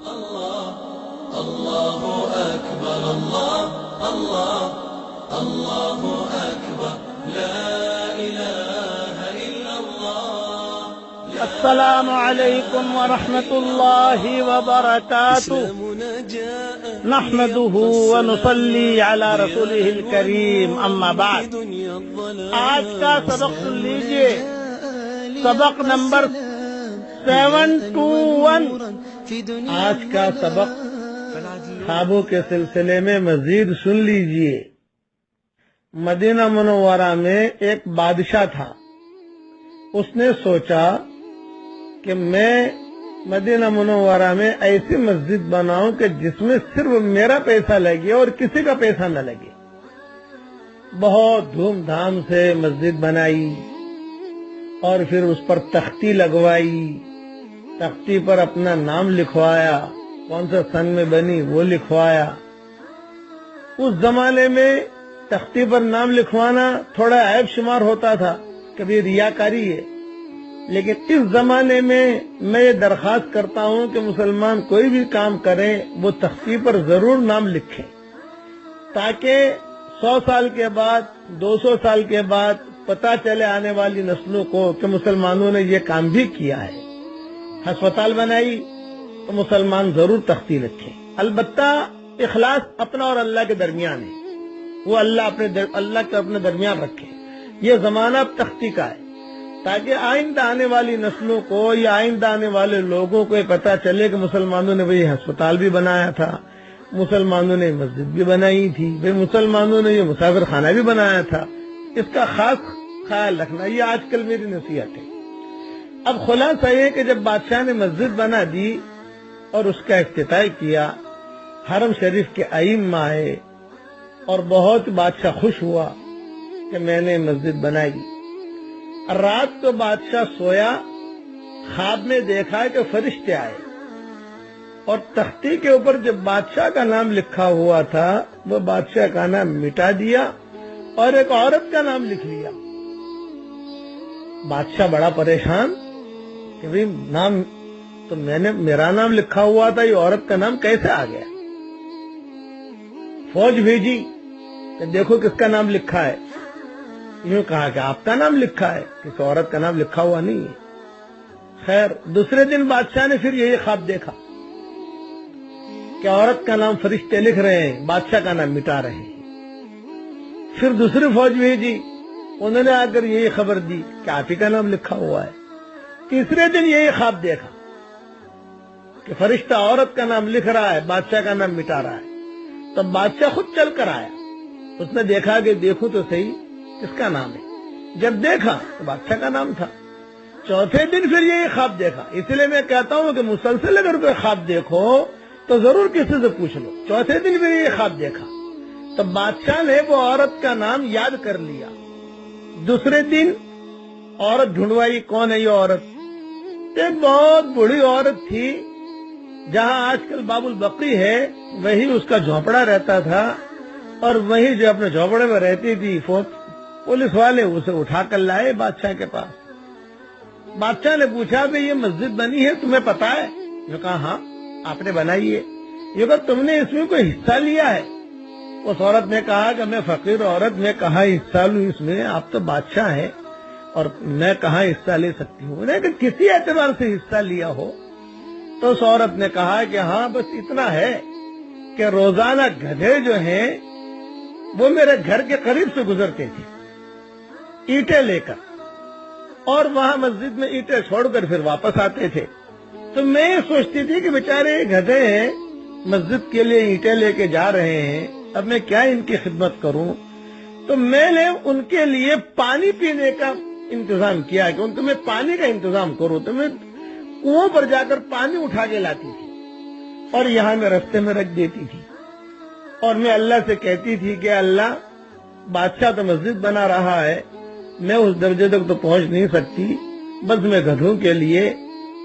الله أكبر الله الله الله أكبر لا إله إلا الله. السلام علیکم ورحمۃ اللہ وبرکاتہ. نحمده ونصلي على رسوله الكريم. اما بعد. آج کا سبق سن لیجئے. سبق نمبر 721. آج کا سبق خوابوں کے سلسلے میں مزید سن لیجئے. مدینہ منورہ میں ایک بادشاہ تھا. اس نے سوچا کہ میں مدینہ منورہ میں ایسی مسجد بناؤں کہ جس میں صرف میرا پیسہ لگے اور کسی کا پیسہ نہ لگے. بہت دھوم دھام سے مسجد بنائی اور پھر اس پر تختی لگوائی. تختی پر اپنا نام لکھوایا، کون سا سن میں بنی وہ لکھوایا. اس زمانے میں تختی پر نام لکھوانا تھوڑا عیب شمار ہوتا تھا، کبھی ریاکاری ہے. لیکن اس زمانے میں میں یہ درخواست کرتا ہوں کہ مسلمان کوئی بھی کام کریں وہ تختی پر ضرور نام لکھیں، تاکہ 100 سال کے بعد 200 سال کے بعد پتہ چلے آنے والی نسلوں کو کہ مسلمانوں نے یہ کام بھی کیا ہے. ہسپتال بنائی تو مسلمان ضرور تختی لکھیں. البتہ اخلاص اپنا اور اللہ کے درمیان ہے، وہ اللہ کے اپنے درمیان رکھے. یہ زمانہ اب تختی کا ہے، تاکہ آئندہ آنے والی نسلوں کو یا آئندہ آنے والے لوگوں کو یہ پتہ چلے کہ مسلمانوں نے وہی ہسپتال بھی بنایا تھا، مسلمانوں نے مسجد بھی بنائی تھی، مسلمانوں نے یہ مسافر خانہ بھی بنایا تھا. اس کا خاص خیال رکھنا، یہ آج کل میری نصیحت ہے. اب خلاصہ یہ کہ جب بادشاہ نے مسجد بنا دی اور اس کا افتتاح کیا، حرم شریف کے ائمہ آئے اور بہت بادشاہ خوش ہوا کہ میں نے مسجد بنائی. رات کو بادشاہ سویا، خواب میں دیکھا کہ فرشتے آئے اور تختی کے اوپر جب بادشاہ کا نام لکھا ہوا تھا وہ بادشاہ کا نام مٹا دیا اور ایک عورت کا نام لکھ لیا. بادشاہ بڑا پریشان کہ بھئی نام تو میرا نام لکھا ہوا تھا، یہ عورت کا نام کیسے آ گیا؟ فوج بھیجی کہ دیکھو کس کا نام لکھا ہے. یوں کہا کہ آپ کا نام لکھا ہے، کسی عورت کا نام لکھا ہوا نہیں ہے. خیر دوسرے دن بادشاہ نے پھر یہی خواب دیکھا کہ عورت کا نام فرشتے لکھ رہے ہیں، بادشاہ کا نام مٹا رہے ہیں. پھر دوسری فوج بھیجی، انہوں نے آ کر یہی خبر دی کہ آپ ہی کا نام لکھا ہوا ہے. تیسرے دن یہی خواب دیکھا کہ فرشتہ عورت کا نام لکھ رہا ہے، بادشاہ کا نام مٹا رہا ہے. تب بادشاہ خود چل کر آیا، اس نے دیکھا کہ دیکھوں تو صحیح کس کا نام ہے. جب دیکھا تو بادشاہ کا نام تھا. چوتھے دن پھر یہی خواب دیکھا. اس لیے میں کہتا ہوں کہ مسلسل اگر کوئی خواب دیکھو تو ضرور کسی سے پوچھ لو. چوتھے دن پھر یہی خواب دیکھا تو بادشاہ نے وہ عورت کا نام یاد کر لیا. دوسرے دن عورت ڈھونڈوائی، کون ہے یہ عورت؟ ایک بہت بڑی عورت تھی، جہاں آج کل باب البقی ہے وہی اس کا جھونپڑا رہتا تھا، اور وہی جو اپنے جھونپڑے میں رہتی تھی پولیس والے اسے اٹھا کر لائے بادشاہ کے پاس. بادشاہ نے پوچھا کہ یہ مسجد بنی ہے تمہیں پتا ہے؟ یہ کہا ہاں آپ نے بنائی ہے. یہ کہا تم نے اس میں کوئی حصہ لیا ہے؟ اس عورت نے کہا کہ میں فقیر عورت، میں کہاں حصہ لوں اس میں، آپ تو بادشاہ ہیں اور میں کہاں حصہ لے سکتی ہوں. لیکن کسی اعتبار سے حصہ لیا ہو. تو اس عورت نے کہا کہ ہاں بس اتنا ہے کہ روزانہ گدھے جو ہیں وہ میرے گھر کے قریب سے گزرتے تھے اینٹیں لے کر، اور وہاں مسجد میں اینٹیں چھوڑ کر پھر واپس آتے تھے. تو میں یہ سوچتی تھی کہ بیچارے گدھے ہیں، مسجد کے لیے اینٹیں لے کے جا رہے ہیں، اب میں کیا ان کی خدمت کروں. تو میں نے ان کے لیے پانی پینے کا انتظام کیا کہ ان کو میں پانی کا انتظام کروں. تو میں کنویں پر جا کر پانی اٹھا کے لاتی تھی اور یہاں میں رستے میں رکھ دیتی تھی، اور میں اللہ سے کہتی تھی کہ اللہ بادشاہ تو مسجد بنا رہا ہے، میں اس درجے تک تو پہنچ نہیں سکتی، بس میں گدھوں کے لیے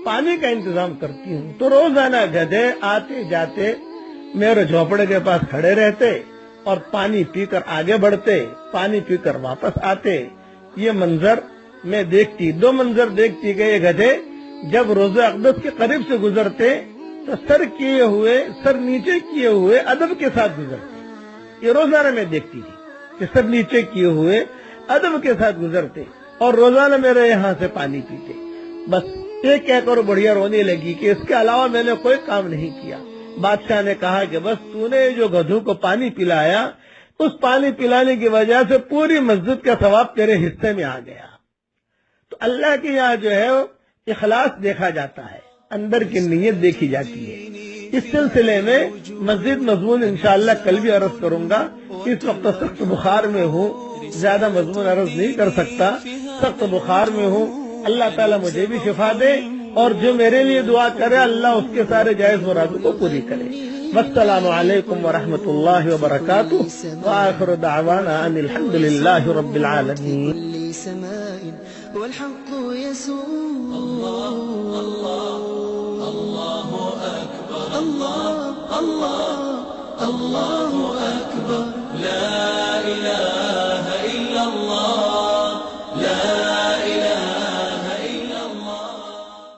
پانی کا انتظام کرتی ہوں. تو روزانہ گدھے آتے جاتے میرے جھونپڑے کے پاس کھڑے رہتے اور پانی پی کر آگے بڑھتے، پانی پی کر واپس آتے. یہ منظر میں دیکھتی، دو منظر دیکھتی کہ یہ گدھے جب روزہ اقدس کے قریب سے گزرتے تو سر نیچے کیے ہوئے ادب کے ساتھ گزرتے. یہ روزانہ میں دیکھتی تھی کہ سر نیچے کیے ہوئے ادب کے ساتھ گزرتے اور روزانہ میرے یہاں سے پانی پیتے. بس یہ کہہ کر بڑھیا رونے لگی کہ اس کے علاوہ میں نے کوئی کام نہیں کیا. بادشاہ نے کہا کہ بس تو نے جو گدھوں کو پانی پلایا، اس پانی پلانے کی وجہ سے پوری مسجد کا ثواب تیرے حصے میں آ گیا. تو اللہ کے یہاں جو ہے اخلاص دیکھا جاتا ہے، اندر کی نیت دیکھی جاتی ہے. اس سلسلے میں مزید مضمون انشاءاللہ کل بھی عرض کروں گا. اس وقت سخت بخار میں ہوں، زیادہ مضمون عرض نہیں کر سکتا، سخت بخار میں ہوں. اللہ تعالیٰ مجھے بھی شفا دے اور جو میرے لیے دعا کرے اللہ اس کے سارے جائز مرادوں کو پوری کرے. والسلام علیکم ورحمۃ اللہ وبرکاتہ وآخر دعوانا ان الحمد للہ رب العالمین. والحق يسوع الله أكبر الله أكبر لا